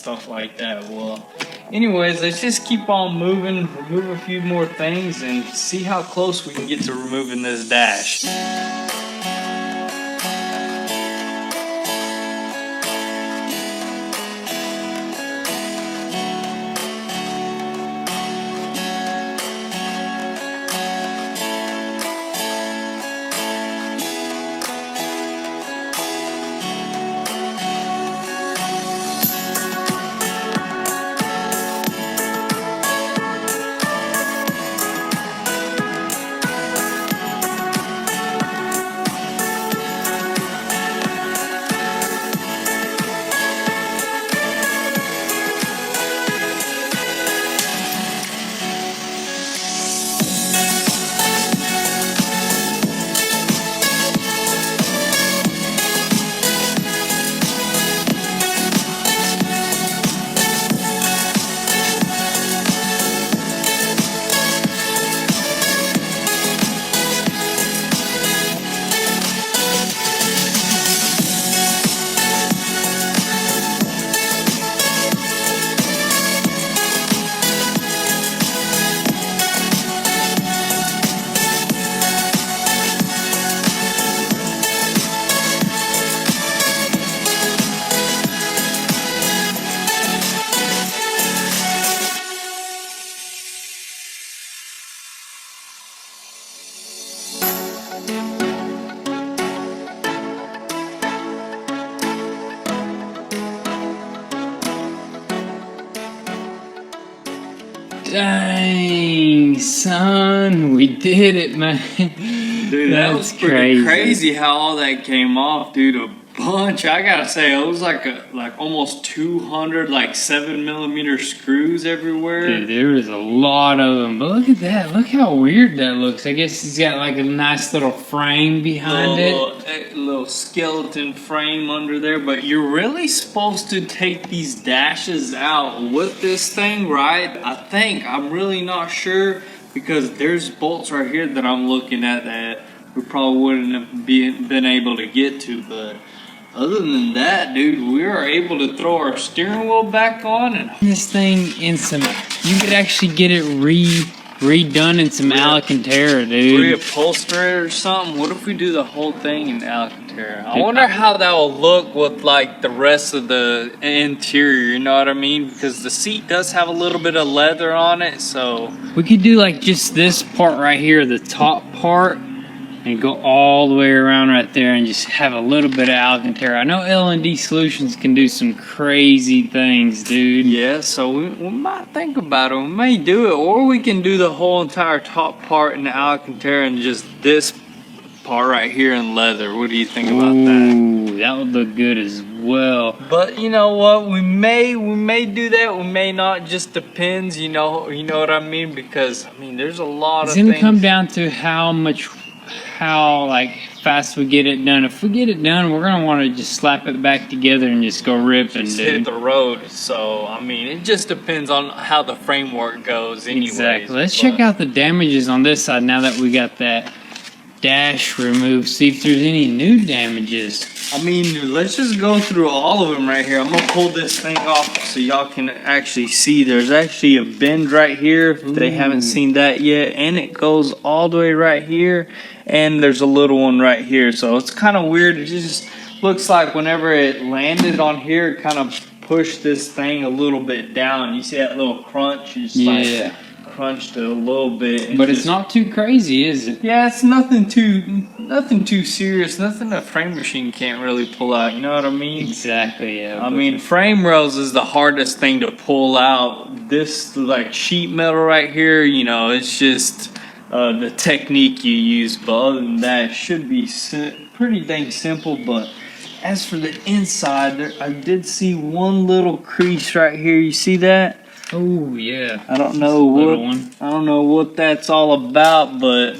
stuff like that. Well, anyways, let's just keep on moving, remove a few more things, and see how close we can get to removing this dash. Dang, son, we did it, man. Dude, that was pretty crazy how all that came off, dude. A bunch. I gotta say, it was like almost 200 7mm screws everywhere. Dude, there was a lot of them. But look at that. Look how weird that looks. I guess he's got like a nice little frame behind it. A little skeleton frame under there. But you're really supposed to take these dashes out with this thing, right? I think. I'm really not sure, because there's bolts right here that I'm looking at that we probably wouldn't have been able to get to. But other than that, dude, we were able to throw our steering wheel back on. And this thing in some, you could actually get it redone in some Alcantara, dude. Reupholster it or something. What if we do the whole thing in Alcantara? I wonder how that will look with like the rest of the interior, you know what I mean? Because the seat does have a little bit of leather on it, so we could do like just this part right here, the top part, and go all the way around right there and just have a little bit of Alcantara. I know L&D Solutions can do some crazy things, dude. Yeah, so we might think about it. We may do it, or we can do the whole entire top part in Alcantara and just this part right here in leather. What do you think about that? Ooh, that would look good as well. But you know what? We may do that. We may not. Just depends. You know what I mean? Because I mean, there's a lot of things. It's gonna come down to how fast we get it done. If we get it done, we're gonna want to just slap it back together and just go ripping, just dude. hit the road. So I mean, it just depends on how the framework goes. Anyways, exactly. Let's check out the damages on this side now that we got that dash removed. See if there's any new damages. I mean, let's just go through all of them right here. I'm gonna pull this thing off so y'all can actually see. There's actually a bend right here if they haven't seen that yet, and it goes all the way right here, and there's a little one right here. So it's kind of weird. It just looks like whenever it landed on here, it kind of pushed this thing a little bit down. You see that little crunch? It's like crunched it a little bit. But it's not too crazy, is it? Yeah, it's nothing too serious. Nothing a frame machine can't really pull out. You know what I mean? Exactly. Yeah. I mean, frame rails is the hardest thing to pull out. This like sheet metal right here, you know, it's just the technique you use. But other than that, it should be pretty dang simple. But as for the inside, I did see one little crease right here. You see that? Oh yeah. I don't know what that's all about, but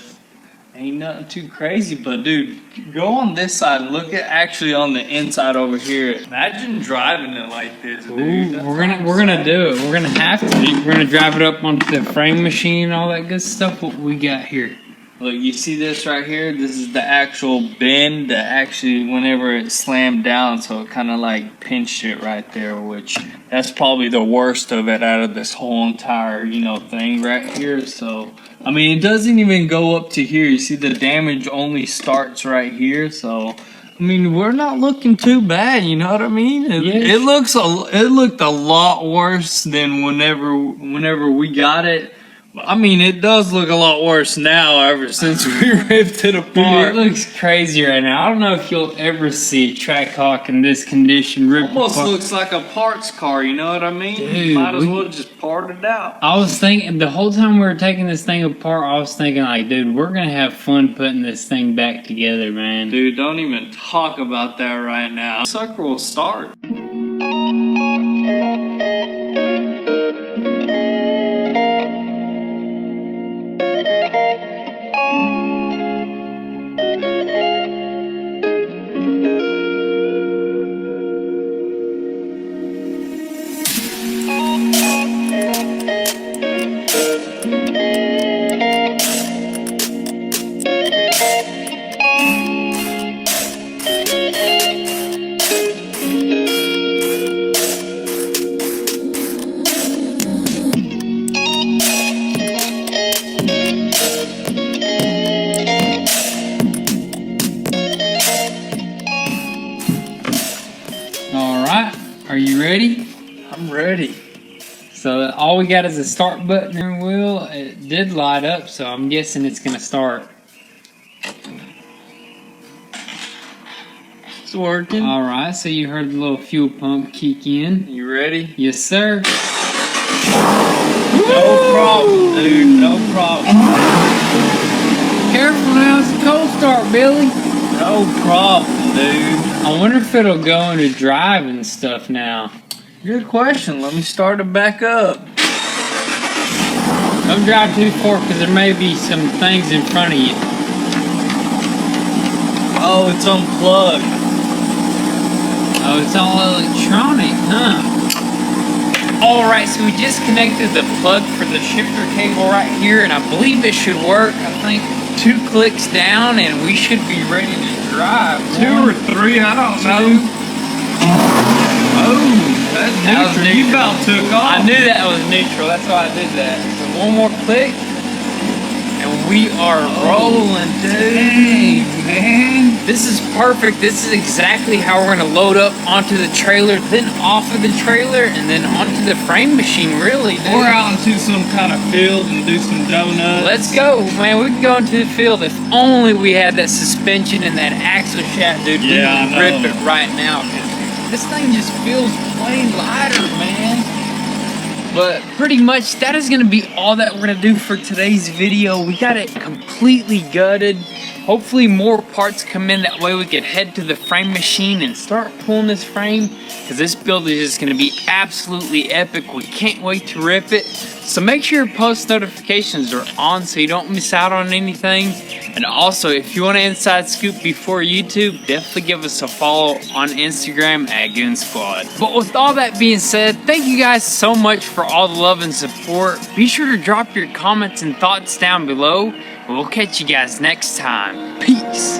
ain't nothing too crazy. But dude, go on this side and look at actually on the inside over here. Imagine driving it like this, dude. Ooh, we're gonna do it. We're gonna have to. We're gonna drive it up onto the frame machine and all that good stuff. What we got here? Look, you see this right here? This is the actual bend that actually, whenever it slammed down, so it kind of like pinched it right there, which that's probably the worst of it out of this whole entire, you know, thing right here. So, I mean, it doesn't even go up to here. You see the damage only starts right here. So, I mean, we're not looking too bad, you know what I mean? It looked a lot worse than whenever we got it. I mean, it does look a lot worse now ever since we ripped it apart. Dude, it looks crazy right now. I don't know if you'll ever see a Trackhawk in this condition ripped Almost apart. looks like a parts car, you know what I mean? Dude, Might as well just part it out. I was thinking, the whole time we were taking this thing apart, I was thinking like, dude, we're gonna have fun putting this thing back together, man. Dude, don't even talk about that right now. Sucker will start. Are you ready? I'm ready. So all we got is a start button and wheel. It did light up, so I'm guessing it's gonna start. It's working. Alright, so you heard the little fuel pump kick in. You ready? Yes, sir. No problem, dude. No problem. Careful now, it's a cold start, Billy. No problem, dude. I wonder if it'll go into drive and stuff now. Good question. Let me start it back up. Don't drive too far because there may be some things in front of you. Oh, it's unplugged. Oh, it's all electronic, huh? Alright, so we just connected the plug for the shifter cable right here, and I believe it should work. I think 2 clicks down and we should be ready to drive. 2 or 3, I don't know. Oh, that's neutral. You about took off. I knew that was neutral, that's why I did that. So 1 more click, and we are rolling, dude. Dang, man. This is perfect. This is exactly how we're gonna load up onto the trailer, then off of the trailer, and then onto the frame machine, really, dude. We're out into some kind of field and do some donuts. Let's go, man. We can go into the field. If only we had that suspension and that axle shaft, dude. Yeah, we I would know. rip it right now. 'Cause this thing just feels way lighter, man. But pretty much that is gonna be all that we're gonna do for today's video. We got it completely gutted. Hopefully more parts come in, that way we can head to the frame machine and start pulling this frame, because this build is just gonna be absolutely epic. We can't wait to rip it. So make sure your post notifications are on so you don't miss out on anything. And also, if you want an inside scoop before YouTube, definitely give us a follow on Instagram at Goon Squad. But with all that being said, thank you guys so much for all the love and support. Be sure to drop your comments and thoughts down below. We'll catch you guys next time. Peace.